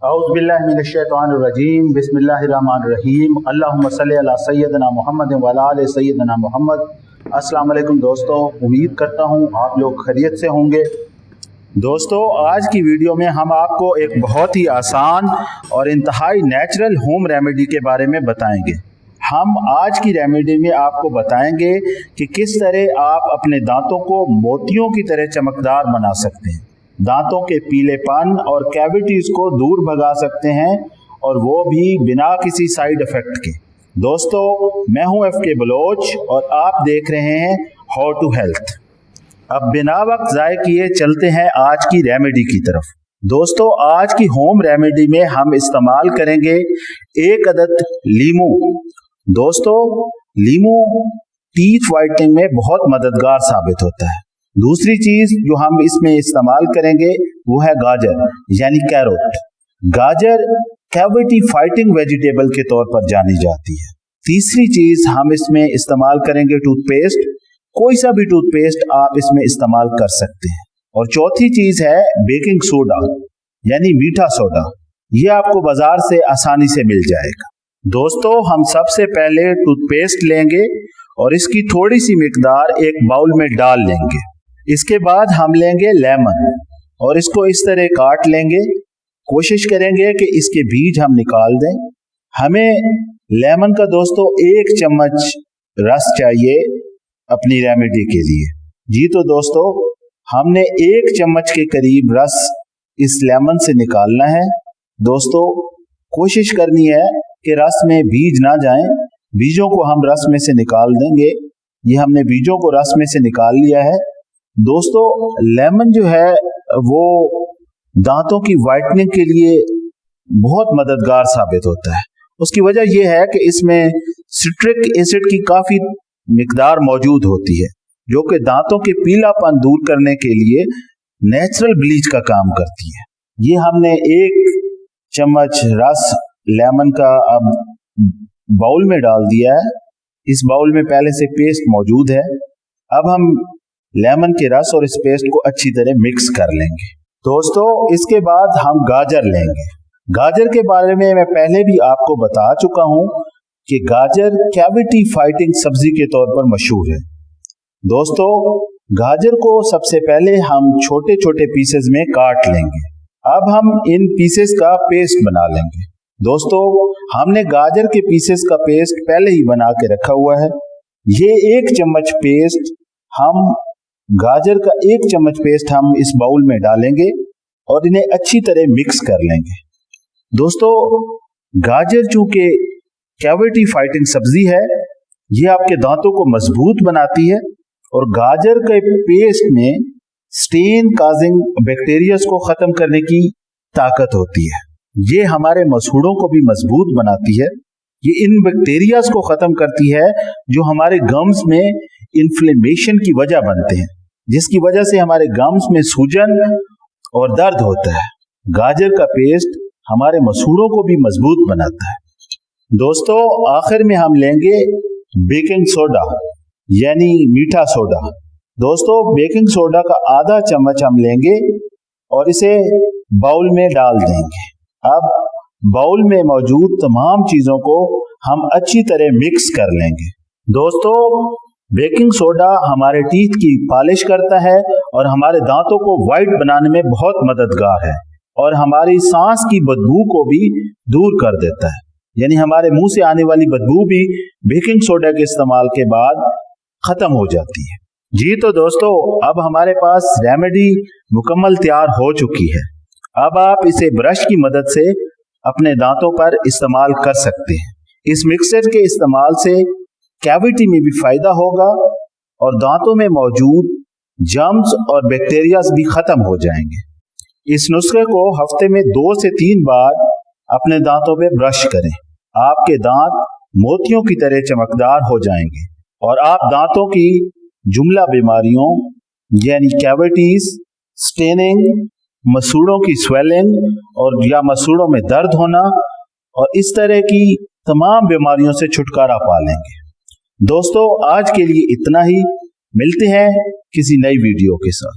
औज़ुबिल्लाहिमिनश्शैतानिर्रजीम बिस्मिल्लाहिर्रहमानिर्रहीम अल्लाहुम्मा सल्लि अला सय्यदना मुहम्मद व अला आलि सय्यदना मुहम्मद। अस्सलाम वालेकुम दोस्तों, उम्मीद करता हूँ आप लोग खैरियत से होंगे। दोस्तों, आज की वीडियो में हम आपको एक बहुत ही आसान और इंतहाई नेचुरल होम रेमेडी के बारे में बताएंगे। हम आज की रेमेडी में आपको बताएंगे कि किस तरह आप अपने दांतों को मोतियों की तरह चमकदार बना सकते हैं, दांतों के पीलेपन और कैविटीज को दूर भगा सकते हैं, और वो भी बिना किसी साइड इफेक्ट के। दोस्तों, मैं हूं FK बलोच और आप देख रहे हैं हाउ टू हेल्थ। अब बिना वक्त ज़ाय किए चलते हैं आज की रेमेडी की तरफ। दोस्तों, आज की होम रेमेडी में हम इस्तेमाल करेंगे 1 अदद लीमू। दोस्तों, लीमू टीथ वाइटनिंग में बहुत मददगार साबित होता है। दूसरी चीज जो हम इसमें इस्तेमाल करेंगे वो है गाजर यानी कैरोट। गाजर कैविटी फाइटिंग वेजिटेबल के तौर पर जानी जाती है। तीसरी चीज हम इसमें इस्तेमाल करेंगे टूथपेस्ट। कोई सा भी टूथपेस्ट आप इसमें इस्तेमाल कर सकते हैं। और चौथी चीज है बेकिंग सोडा यानी मीठा सोडा। ये आपको बाजार से आसानी से मिल जाएगा। दोस्तों, हम सबसे पहले टूथपेस्ट लेंगे और इसकी थोड़ी सी मिकदार एक बाउल में डाल लेंगे। इसके बाद हम लेंगे लेमन और इसको इस तरह काट लेंगे। कोशिश करेंगे कि इसके बीज हम निकाल दें। हमें लेमन का दोस्तों 1 चम्मच रस चाहिए अपनी रेमेडी के लिए। जी तो दोस्तों, हमने 1 चम्मच के करीब रस इस लेमन से निकालना है। दोस्तों, कोशिश करनी है कि रस में बीज ना जाएं। बीजों को हम रस में से निकाल देंगे। ये हमने बीजों को रस में से निकाल लिया है। दोस्तों, लेमन जो है वो दांतों की वाइटनिंग के लिए बहुत मददगार साबित होता है। उसकी वजह यह है कि इसमें सिट्रिक एसिड की काफी मिकदार मौजूद होती है, जो कि दांतों के पीलापन दूर करने के लिए नेचुरल ब्लीच का काम करती है। ये हमने 1 चम्मच रस लेमन का अब बाउल में डाल दिया है। इस बाउल में पहले से पेस्ट मौजूद है। अब हम लेमन के रस और इस पेस्ट को अच्छी तरह मिक्स कर लेंगे। दोस्तों, इसके बाद हम गाजर लेंगे। गाजर के बारे में मैं पहले भी आपको बता चुका हूं कि गाजर कैविटी फाइटिंग सब्जी के तौर पर मशहूर है। दोस्तों, गाजर को सबसे पहले हम छोटे छोटे पीसेस में काट लेंगे। अब हम इन पीसेस का पेस्ट बना लेंगे। दोस्तों, हमने गाजर के पीसेस का पेस्ट पहले ही बना के रखा हुआ है। ये 1 चम्मच पेस्ट हम गाजर का 1 चम्मच पेस्ट हम इस बाउल में डालेंगे और इन्हें अच्छी तरह मिक्स कर लेंगे। दोस्तों, गाजर चूंकि कैविटी फाइटिंग सब्जी है, ये आपके दांतों को मजबूत बनाती है और गाजर के पेस्ट में स्टेन काजिंग बैक्टीरिया को खत्म करने की ताकत होती है। ये हमारे मसूड़ों को भी मजबूत बनाती है। ये इन बैक्टीरिया को खत्म करती है जो हमारे गम्स में इन्फ्लेमेशन की वजह बनते हैं, जिसकी वजह से हमारे गम्स में सूजन और दर्द होता है। गाजर का पेस्ट हमारे मसूड़ों को भी मजबूत बनाता है। दोस्तों, आखिर में हम लेंगे बेकिंग सोडा यानी मीठा सोडा। दोस्तों, बेकिंग सोडा का आधा चम्मच हम लेंगे और इसे बाउल में डाल देंगे। अब बाउल में मौजूद तमाम चीजों को हम अच्छी तरह मिक्स कर लेंगे। दोस्तों, बेकिंग सोडा हमारे टीथ की पॉलिश करता है और हमारे दांतों को वाइट बनाने में बहुत मददगार है, और हमारी सांस की बदबू को भी दूर कर देता है। यानी हमारे मुंह से आने वाली बदबू भी बेकिंग सोडा के इस्तेमाल के बाद खत्म हो जाती है। जी तो दोस्तों, अब हमारे पास रेमेडी मुकम्मल तैयार हो चुकी है। अब आप इसे ब्रश की मदद से अपने दांतों पर इस्तेमाल कर सकते हैं। इस मिक्सचर के इस्तेमाल से कैविटी में भी फायदा होगा और दांतों में मौजूद जर्म्स और बैक्टीरिया भी खत्म हो जाएंगे। इस नुस्खे को हफ्ते में 2 से 3 बार अपने दांतों पे ब्रश करें। आपके दांत मोतियों की तरह चमकदार हो जाएंगे और आप दांतों की जुमला बीमारियों यानी कैविटीज, स्टेनिंग, मसूड़ों की स्वेलिंग और या मसूड़ों में दर्द होना और इस तरह की तमाम बीमारियों से छुटकारा पा लेंगे। दोस्तों, आज के लिए इतना ही। मिलते हैं किसी नई वीडियो के साथ।